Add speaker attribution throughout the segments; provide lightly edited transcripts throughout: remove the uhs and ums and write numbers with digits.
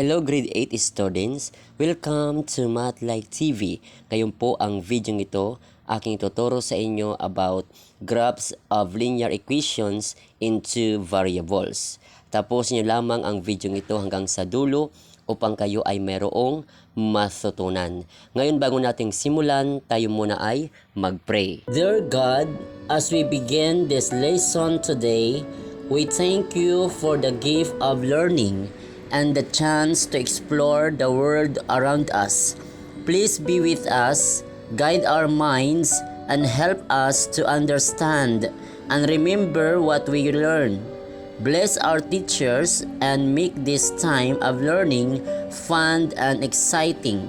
Speaker 1: Hello grade 8 students, welcome to Math-Like TV. Ngayon po ang video ito, aking tuturo sa inyo about graphs of linear equations into variables. Tapos nyo lamang ang video ito hanggang sa dulo upang kayo ay mayroong matutunan. Ngayon bago nating simulan, tayo muna ay mag-pray. Dear God, as we begin this lesson today, we thank you for the gift of learning and the chance to explore the world around us. Please be with us, guide our minds, and help us to understand and remember what we learn. Bless our teachers and make this time of learning fun and exciting.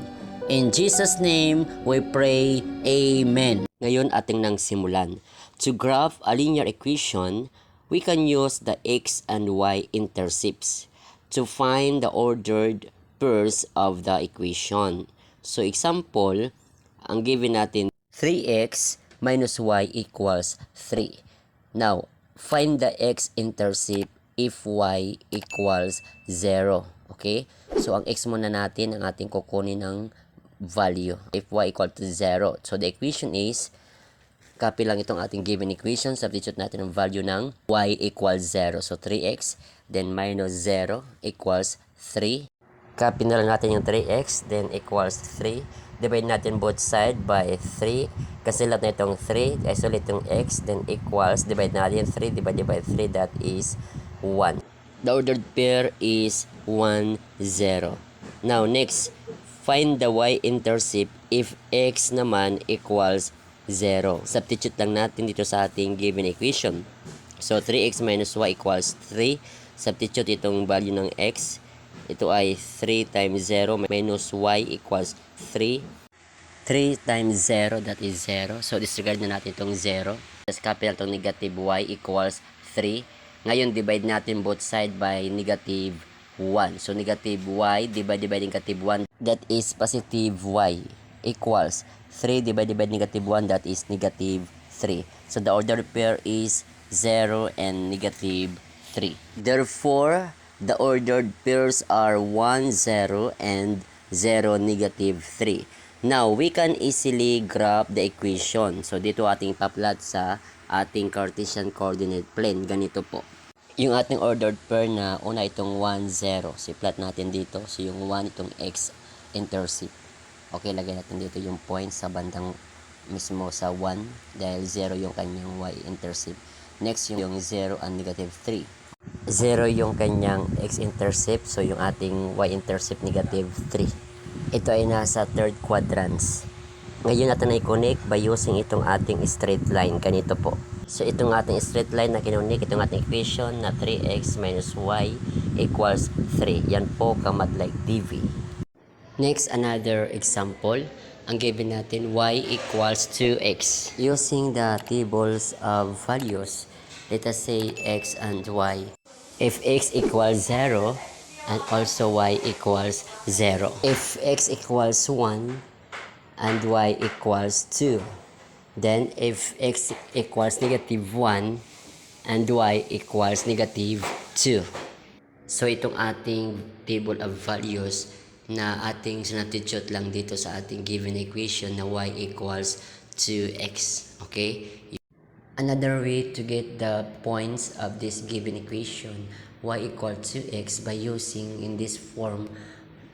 Speaker 1: In Jesus' name, we pray, Amen. Ngayon ating nang simulan. To graph a linear equation, we can use the x and y intercepts to find the ordered pairs of the equation. So example, ang given natin 3x minus y equals 3. Now, find the x-intercept if y equals 0. Okay? So ang x muna natin ang ating kukunin ng value if y equal to 0. So the equation is, copy lang itong ating given equation, substitute natin ang value ng y equals 0. So 3x, then minus 0 equals 3. Copy na lang natin yung 3x, then equals 3. Divide natin both side by 3. Kasi lahat na itong 3, isolate yung x, then equals, divide natin 3 divided by 3, that is 1. The ordered pair is 1, 0. Now next, find the y-intercept if x naman equals 0. Substitute lang natin dito sa ating given equation. So 3x minus y equals 3. Substitute itong value ng x. Ito ay 3 times 0 minus y equals 3. 3 times 0, that is 0. So disregard na natin itong 0. Just copy lang itong negative y equals 3. Ngayon divide natin both side by negative 1. So negative y divided by negative 1, that is positive y equals 3 divided by negative 1, that is negative 3. So the ordered pair is 0 and negative 3. Therefore, the ordered pairs are 1, 0 and 0, negative 3. Now, we can easily graph the equation. So dito ating paplot sa ating Cartesian coordinate plane. Ganito po. Yung ating ordered pair na una itong 1, 0. So plot natin dito. So yung 1 itong x-intercept. Okay, lagay natin dito yung point sa bandang mismo sa 1 dahil 0 yung kanyang y-intercept. Next, yung 0 and negative 3. 0 yung kanyang x-intercept, so yung ating y-intercept negative 3. Ito ay nasa third quadrants. Ngayon natin i-connect by using itong ating straight line. Ganito po. So itong ating straight line na kinunik, itong ating equation na 3x minus y equals 3. Yan po ka-Math-Like TV. Next, another example. Ang given natin, y equals 2x. Using the tables of values, let us say x and y. If x equals 0, and also y equals 0. If x equals 1, and y equals 2. Then, if x equals negative 1, and y equals negative 2. So, itong ating table of values na ating sinatitude lang dito sa ating given equation na y equals 2x. Okay? Another way to get the points of this given equation, y equal to x, by using in this form,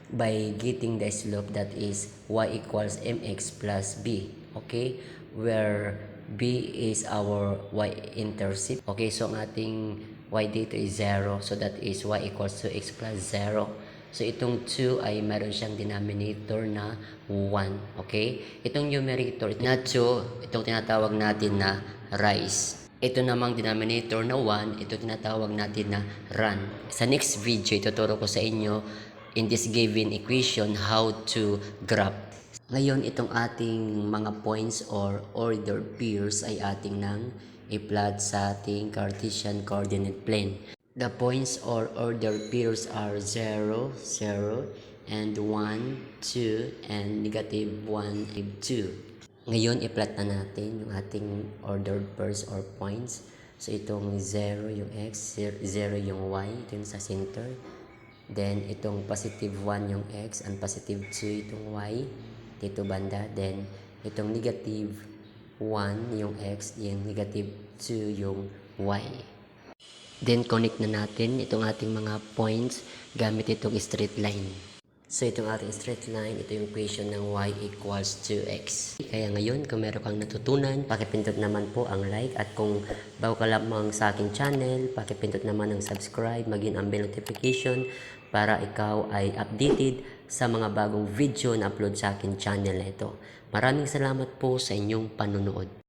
Speaker 1: by getting the slope, that is y equals mx plus b. Okay? Where b is our y-intercept. Okay, so ang ating y dito is 0. So that is y equals to x plus 0. So itong 2 ay meron siyang denominator na 1. Okay? Itong numerator na 2, itong tinatawag natin na rise. Ito namang denominator na 1, ito tinatawag natin na run. Sa next video, ituturo ko sa inyo in this given equation how to graph. Ngayon, itong ating mga points or ordered pairs ay ating nang i-plot sa ating Cartesian coordinate plane. The points or ordered pairs are 0, 0, and 1, 2, and negative 1, and 2. Ngayon, i-plot na natin yung ating ordered pairs or points. So, itong 0 yung x, 0 yung y, ito yung sa center. Then, itong positive 1 yung x and positive 2 itong y dito banda. Then, itong negative 1 yung x, yung negative 2 yung y. Then, connect na natin itong ating mga points gamit itong straight line. So, itong ating straight line, ito yung equation ng y equals 2x. Kaya ngayon, kung meron kang natutunan, pakipindot naman po ang like. At kung bago ka lamang sa aking channel, pakipindot naman ang subscribe, maging ang bell notification para ikaw ay updated sa mga bagong video na upload sa aking channel na ito. Maraming salamat po sa inyong panunood.